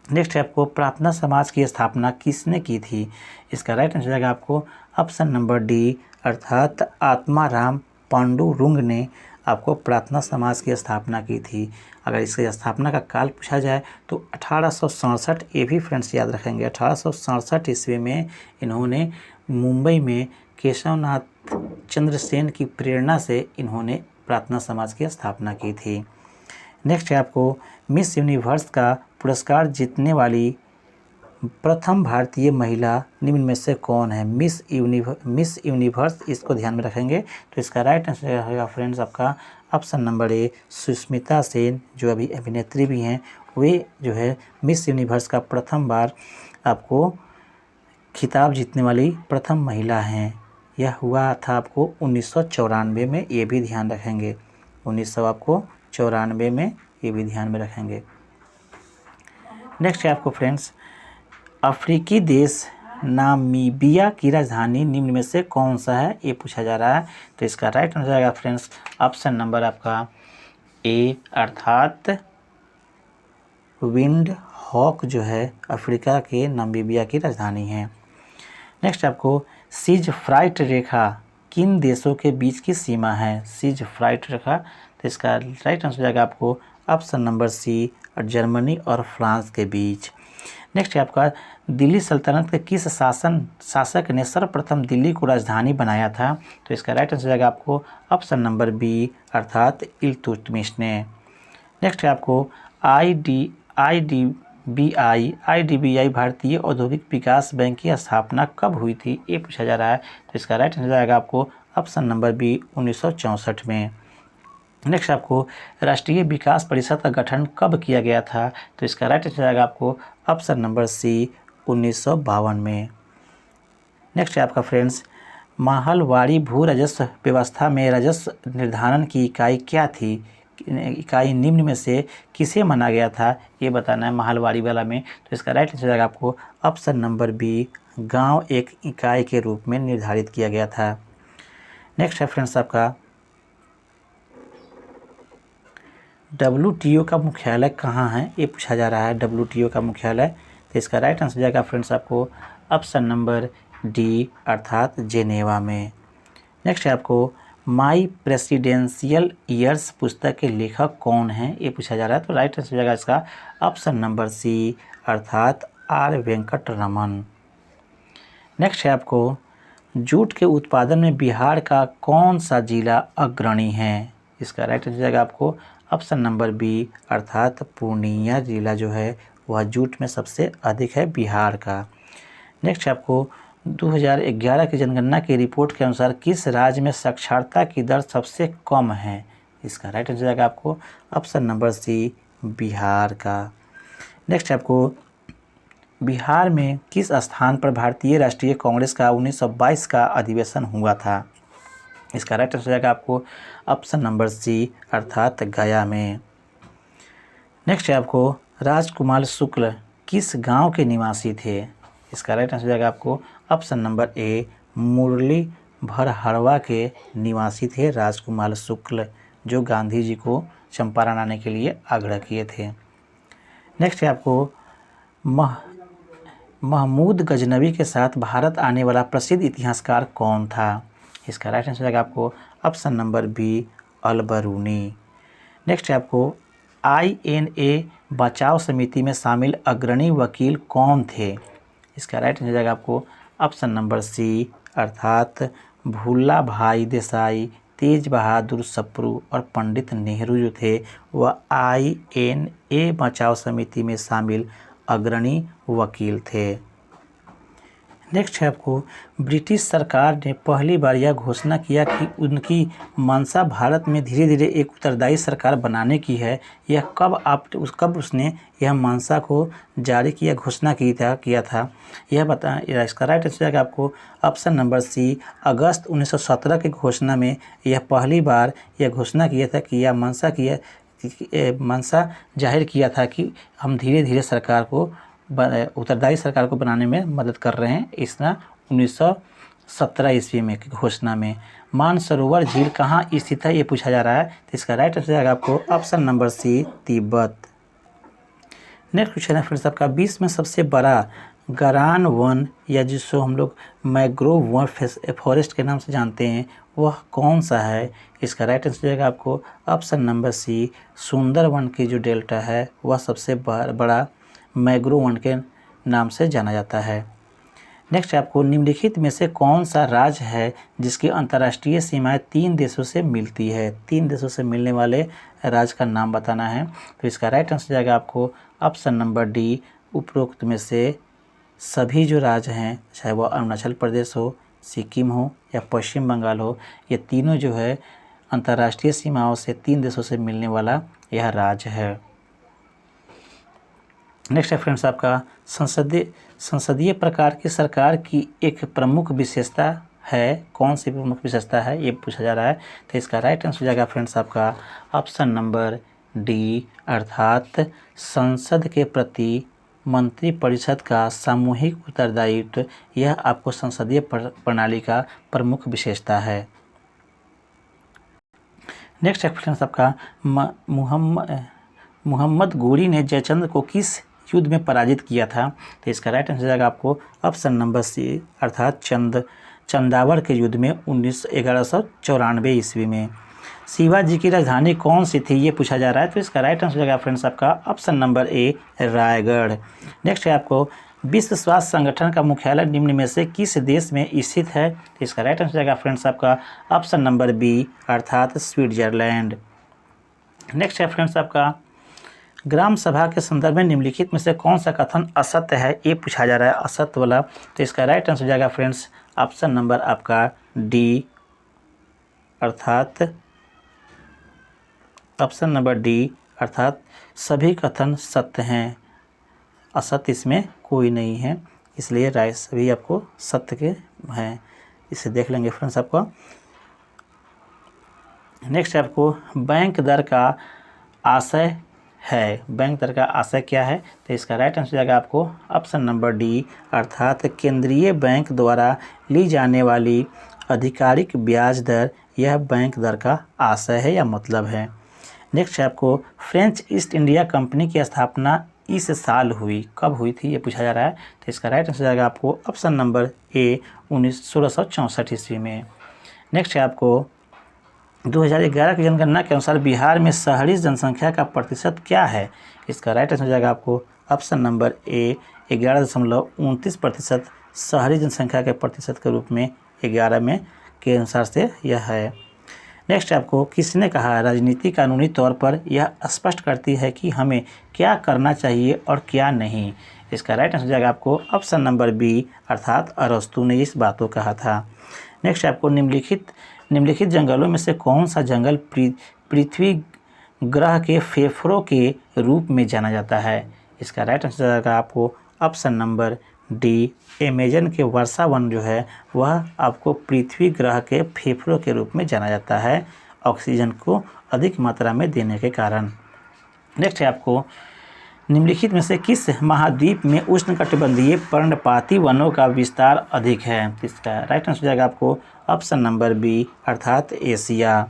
नेक्स्ट है आपको, प्रार्थना समाज की स्थापना किसने की थी। इसका राइट आंसर जाएगा आपको ऑप्शन नंबर डी, अर्थात आत्माराम पांडुरंग ने आपको प्रार्थना समाज की स्थापना की थी। अगर इसकी स्थापना का काल पूछा जाए तो 1867, ये भी फ्रेंड्स याद रखेंगे, 1867 ईस्वी में इन्होंने मुंबई में केशवनाथ चंद्र सेन की प्रेरणा से इन्होंने प्रार्थना समाज की स्थापना की थी। नेक्स्ट है आपको, मिस यूनिवर्स का पुरस्कार जीतने वाली प्रथम भारतीय महिला निम्न में से कौन है। मिस यूनिवर्स, इसको ध्यान में रखेंगे। तो इसका राइट आंसर रहेगा फ्रेंड्स आपका option number A, Sushmita Sen, जो अभी अभिनेत्री भी हैं, वे जो है मिस यूनिवर्स का प्रथम बार आपको खिताब जीतने वाली प्रथम महिला हैं। यह हुआ था आपको 1994 में, ये भी ध्यान रखेंगे। 1994 में ये भी ध्यान में रखेंगे। नेक्स्ट है आपको फ्रेंड्स, अफ्रीकी देश नामीबिया की राजधानी निम्न में से कौन सा है, ये पूछा जा रहा है। तो इसका राइट आंसर जाएगा फ्रेंड्स ऑप्शन नंबर आपका ए, अर्थात विंड हॉक जो है अफ्रीका के नामीबिया की राजधानी है। नेक्स्ट आपको, सीज फ्राइट रेखा किन देशों के बीच की सीमा है। सीज फ्राइट रेखा, तो इसका राइट आंसर जाएगा आपको ऑप्शन नंबर सी, जर्मनी और फ्रांस के बीच। नेक्स्ट है आपका, दिल्ली सल्तनत के किस शासक ने सर्वप्रथम दिल्ली को राजधानी बनाया था। तो इसका राइट आंसर जाएगा आपको ऑप्शन नंबर बी, अर्थात इल्तुतमिश ने। नेक्स्ट है आपको, आईडीबीआई भारतीय औद्योगिक विकास बैंक की स्थापना कब हुई थी, ये पूछा जा रहा है। तो इसका राइट आंसर जाएगा आपको ऑप्शन नंबर बी, 1964 में। नेक्स्ट आपको राष्ट्रीय विकास परिषद का गठन कब किया गया था, तो इसका राइट आंसर जाएगा आपको ऑप्शन नंबर सी 1952 में। नेक्स्ट है आपका फ्रेंड्स, माहलवाड़ी भू राजस्व व्यवस्था में राजस्व निर्धारण की इकाई क्या थी, इकाई निम्न में से किसे माना गया था, ये बताना है माहलवाड़ी वाला में। तो इसका राइट आंसर जाएगा आपको ऑप्शन नंबर बी, गांव एक इकाई के रूप में निर्धारित किया गया था। नेक्स्ट है फ्रेंड्स आपका WTO का मुख्यालय कहाँ है, ये पूछा जा रहा है WTO का मुख्यालय। तो इसका राइट आंसर जाएगा फ्रेंड्स आपको ऑप्शन नंबर डी अर्थात जेनेवा में। नेक्स्ट है आपको माई प्रेसिडेंशियल ईयर्स पुस्तक के लेखक कौन हैं, ये पूछा जा रहा है। तो राइट आंसर जाएगा इसका ऑप्शन नंबर सी अर्थात आर वेंकट रमन। नेक्स्ट है आपको जूट के उत्पादन में बिहार का कौन सा जिला अग्रणी है, इसका राइट आंसर जाएगा आपको ऑप्शन नंबर बी अर्थात पूर्णिया जिला जो है वह जूट में सबसे अधिक है बिहार का। नेक्स्ट आपको 2011 की जनगणना की रिपोर्ट के अनुसार किस राज्य में साक्षरता की दर सबसे कम है, इसका राइट आंसर जाएगा आपको ऑप्शन नंबर सी बिहार का। नेक्स्ट आपको बिहार में किस स्थान पर भारतीय राष्ट्रीय कांग्रेस का 1922 का अधिवेशन हुआ था, इसका राइट आंसर जाएगा आपको ऑप्शन नंबर सी अर्थात गया में। नेक्स्ट है आपको राजकुमार शुक्ल किस गांव के निवासी थे, इसका राइट आंसर जाएगा आपको ऑप्शन नंबर ए मुरली भरहरवा के निवासी थे राजकुमार शुक्ल, जो गांधी जी को चंपारण आने के लिए आग्रह किए थे। नेक्स्ट है आपको महमूद गजनवी के साथ भारत आने वाला प्रसिद्ध इतिहासकार कौन था, इसका राइट आंसर जाएगा आपको option number B Alberuni. Next है आपको INA बचाव समिति में शामिल अग्रणी वकील कौन थे, इसका राइट आंसर जाएगा आपको ऑप्शन नंबर सी अर्थात भूला भाई देसाई, तेज बहादुर सप्रू और पंडित नेहरू जो थे वह INA बचाव समिति में शामिल अग्रणी वकील थे। नेक्स्ट है आपको ब्रिटिश सरकार ने पहली बार यह घोषणा किया कि उनकी मंशा भारत में धीरे धीरे एक उत्तरदायी सरकार बनाने की है, यह कब उसने यह मंशा को जारी किया घोषणा किया था यह बता, इसका राइट आंसर जाएगा आपको ऑप्शन नंबर सी अगस्त 1917 की घोषणा में यह पहली बार यह घोषणा किया था कि यह मंशा जाहिर किया था कि हम धीरे धीरे सरकार को उत्तरदायी सरकार को बनाने में मदद कर रहे हैं। इसना 1917 ईस्वी में की घोषणा में। मानसरोवर झील कहाँ स्थित है, ये पूछा जा रहा है। तो इसका राइट आंसर जाएगा आपको option number C Tibet. Next question है फ्रेंड्स आपका विश्व में सबसे बड़ा गरान वन या जिसको हम लोग मैंग्रोव वन फॉरेस्ट के नाम से जानते हैं वह कौन सा है, इसका राइट आंसर जाएगा आपको ऑप्शन नंबर सी सुंदरवन की जो डेल्टा है वह सबसे बड़ा मैंग्रोव वन के नाम से जाना जाता है। नेक्स्ट आपको निम्नलिखित में से कौन सा राज्य है जिसकी अंतर्राष्ट्रीय सीमाएं 3 देशों से मिलती है, 3 देशों से मिलने वाले राज्य का नाम बताना है। तो इसका राइट आंसर जाएगा आपको ऑप्शन नंबर डी उपरोक्त में से सभी जो राज्य हैं, चाहे वो अरुणाचल प्रदेश हो, सिक्किम हो या पश्चिम बंगाल हो, ये तीनों जो है अंतर्राष्ट्रीय सीमाओं से 3 देशों से मिलने वाला यह राज्य है। नेक्स्ट है फ्रेंड्स आपका संसदीय प्रकार की सरकार की एक प्रमुख विशेषता है, कौन सी प्रमुख विशेषता है ये पूछा जा रहा है। तो इसका राइट आंसर जाएगा फ्रेंड्स आपका ऑप्शन नंबर डी अर्थात संसद के प्रति मंत्रिपरिषद का सामूहिक उत्तरदायित्व, यह आपको संसदीय प्रणाली का प्रमुख विशेषता है। नेक्स्ट है फ्रेंड्स आपका मोहम्मद गोरी ने जयचंद्र को किस युद्ध में पराजित किया था। तो इसका राइट आंसर जाएगा आपको ऑप्शन नंबर सी अर्थात चंदावर के युद्ध में 1194 ईस्वी में। शिवाजी की राजधानी कौन सी थी, ये पूछा जा रहा है। तो इसका राइट आंसर जाएगा फ्रेंड्स आपका option number A Raigarh. Next है आपको विश्व स्वास्थ्य संगठन का मुख्यालय निम्न में से किस देश में स्थित है। तो इसका राइट आंसर जाएगा फ्रेंड्स आपका ऑप्शन नंबर बी अर्थात स्विट्जरलैंड। नेक्स्ट है फ्रेंड्स आपका ग्राम सभा के संदर्भ में निम्नलिखित में से कौन सा कथन असत्य है, ये पूछा जा रहा है असत्य वाला। तो इसका राइट आंसर जाएगा फ्रेंड्स ऑप्शन नंबर आपका डी अर्थात ऑप्शन नंबर डी अर्थात सभी कथन सत्य हैं, असत्य इसमें कोई नहीं है, इसलिए राय सभी आपको सत्य के हैं। इसे देख लेंगे फ्रेंड्स आपको। नेक्स्ट आपको बैंक दर का आशय है, बैंक दर का आशय क्या है? तो इसका राइट आंसर जाएगा आपको ऑप्शन नंबर डी अर्थात केंद्रीय बैंक द्वारा ली जाने वाली आधिकारिक ब्याज दर, यह बैंक दर का आशय है या मतलब है। नेक्स्ट है आपको फ्रेंच ईस्ट इंडिया कंपनी की स्थापना इस साल हुई, कब हुई थी ये पूछा जा रहा है। तो इसका राइट आंसर जाएगा आपको ऑप्शन नंबर ए 1664 ईस्वी में। नेक्स्ट है आपको 2011 की जनगणना के अनुसार बिहार में शहरी जनसंख्या का प्रतिशत क्या है? इसका राइट आंसर जाएगा आपको ऑप्शन नंबर ए 11.29% शहरी जनसंख्या के प्रतिशत के रूप में 11 में के अनुसार से यह है। नेक्स्ट आपको किसने कहा राजनीति कानूनी तौर पर यह स्पष्ट करती है कि हमें क्या करना चाहिए और क्या नहीं? इसका राइट आंसर जाएगा आपको ऑप्शन नंबर बी अर्थात अरस्तु ने इस बात को कहा था। नेक्स्ट आपको निम्नलिखित जंगलों में से कौन सा जंगल पृथ्वी ग्रह के फेफड़ों के रूप में जाना जाता है? इसका राइट आंसर जाएगा आपको ऑप्शन नंबर डी अमेजन के वर्षा वन जो है वह आपको पृथ्वी ग्रह के फेफड़ों के रूप में जाना जाता है, ऑक्सीजन को अधिक मात्रा में देने के कारण। नेक्स्ट है आपको निम्नलिखित में से किस महाद्वीप में उष्णकटिबंधीय पर्णपाती वनों का विस्तार अधिक है? इसका राइट आंसर जाएगा आपको ऑप्शन नंबर बी अर्थात एशिया।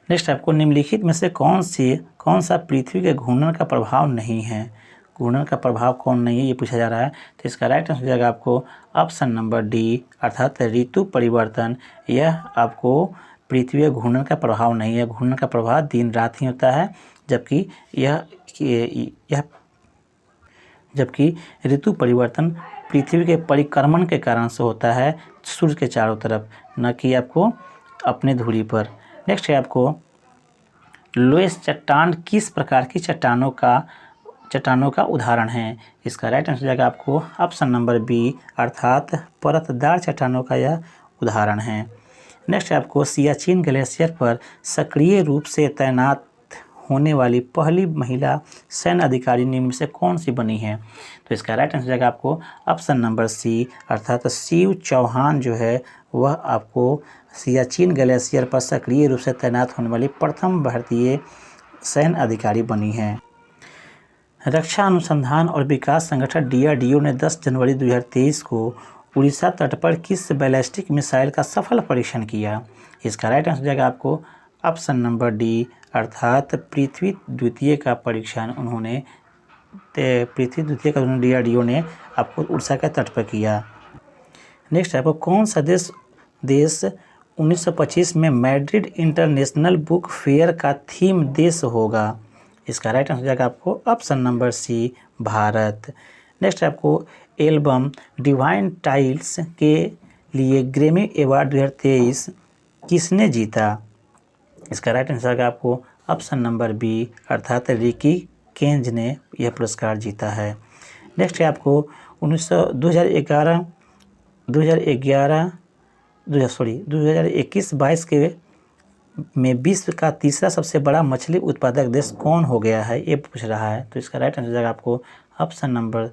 नेक्स्ट आपको निम्नलिखित में से कौन सा पृथ्वी के घूर्णन का प्रभाव नहीं है? घूर्णन का प्रभाव कौन नहीं है ये पूछा जा रहा है। तो इसका राइट आंसर जाएगा आपको ऑप्शन नंबर डी अर्थात ऋतु परिवर्तन, यह आपको पृथ्वी के घूर्णन का प्रभाव नहीं है। घूर्णन का प्रभाव दिन रात ही होता है, जबकि ऋतु परिवर्तन पृथ्वी के परिक्रमण के कारण से होता है सूर्य के चारों तरफ, न कि आपको अपने धुरी पर। नेक्स्ट है आपको लोएस चट्टान किस प्रकार की चट्टानों का उदाहरण है? इसका राइट आंसर जाएगा आपको ऑप्शन नंबर बी अर्थात परतदार चट्टानों का यह उदाहरण है। नेक्स्ट है आपको सियाचिन ग्लेशियर पर सक्रिय रूप से तैनात होने वाली पहली महिला सैन्य अधिकारी निम्न में से कौन सी बनी है? तो इसका राइट आंसर जाएगा आपको ऑप्शन नंबर सी अर्थात शिव चौहान जो है वह आपको सियाचिन ग्लेशियर पर सक्रिय रूप से तैनात होने वाली प्रथम भारतीय सैन्य अधिकारी बनी है। रक्षा अनुसंधान और विकास संगठन DRDO ने 10 जनवरी 2023 को उड़ीसा तट पर किस बैलिस्टिक मिसाइल का सफल परीक्षण किया? इसका राइट आंसर जाएगा आपको ऑप्शन नंबर डी अर्थात पृथ्वी द्वितीय का परीक्षण उन्होंने DRDO ने आपको उड़ीसा के तट पर किया। नेक्स्ट आपको कौन सा देश 1925 में मैड्रिड इंटरनेशनल बुक फेयर का थीम देश होगा? इसका राइट आंसर जाएगा आपको option number C Bharat. Next आपको एल्बम डिवाइन टाइल्स के लिए ग्रैमी अवार्ड 2023 किसने जीता? इसका राइट आंसर जाएगा आपको ऑप्शन नंबर बी अर्थात रिकी केंज ने यह पुरस्कार जीता है। नेक्स्ट है आपको 2021-22 के में विश्व का तीसरा सबसे बड़ा मछली उत्पादक देश कौन हो गया है ये पूछ रहा है। तो इसका राइट आंसर जाएगा आपको ऑप्शन नंबर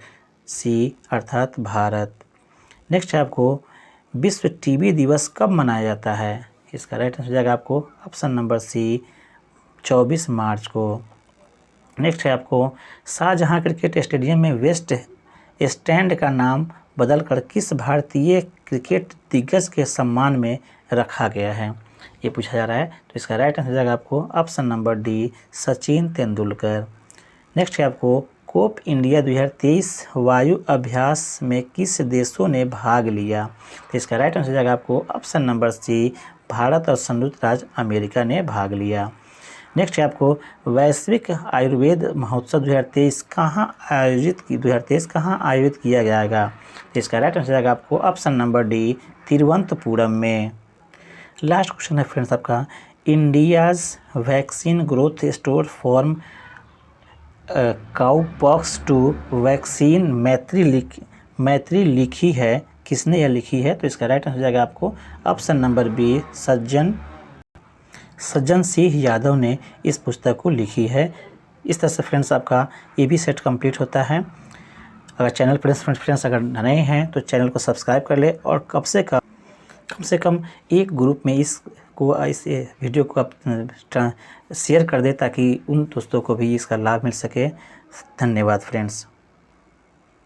सी अर्थात भारत। नेक्स्ट है आपको विश्व टीबी दिवस कब मनाया जाता है? इसका राइट आंसर जाएगा आपको ऑप्शन नंबर सी 24 मार्च को। नेक्स्ट है आपको शाहजहां क्रिकेट स्टेडियम में वेस्ट स्टैंड का नाम बदलकर किस भारतीय क्रिकेट दिग्गज के सम्मान में रखा गया है ये पूछा जा रहा है। तो इसका राइट आंसर जाएगा आपको option number D Sachin Tendulkar. Next है आपको कोप इंडिया 2023 वायु अभ्यास में किस देशों ने भाग लिया? तो इसका राइट आंसर जाएगा आपको ऑप्शन नंबर सी भारत और संयुक्त राज्य अमेरिका ने भाग लिया। नेक्स्ट है आपको वैश्विक आयुर्वेद महोत्सव 2023 कहाँ आयोजित किया जाएगा? तो इसका राइट आंसर जाएगा आपको ऑप्शन नंबर डी तिरुवनंतपुरम में। लास्ट क्वेश्चन है फ्रेंड्स आपका India's vaccine growth store form cowpox 2 vaccine मैत्री लिखी है, किसने यह लिखी है? तो इसका राइट आंसर जाएगा आपको option number B Sajjan Singh Yadav ने इस पुस्तक को लिखी है। इस तरह से फ्रेंड्स आपका ये भी सेट कंप्लीट होता है। अगर चैनल फ्रेंड्स अगर नए हैं तो चैनल को सब्सक्राइब कर ले और कम से कम एक ग्रुप में इस वीडियो को आप शेयर कर दे ताकि उन दोस्तों को भी इसका लाभ मिल सके। धन्यवाद फ्रेंड्स।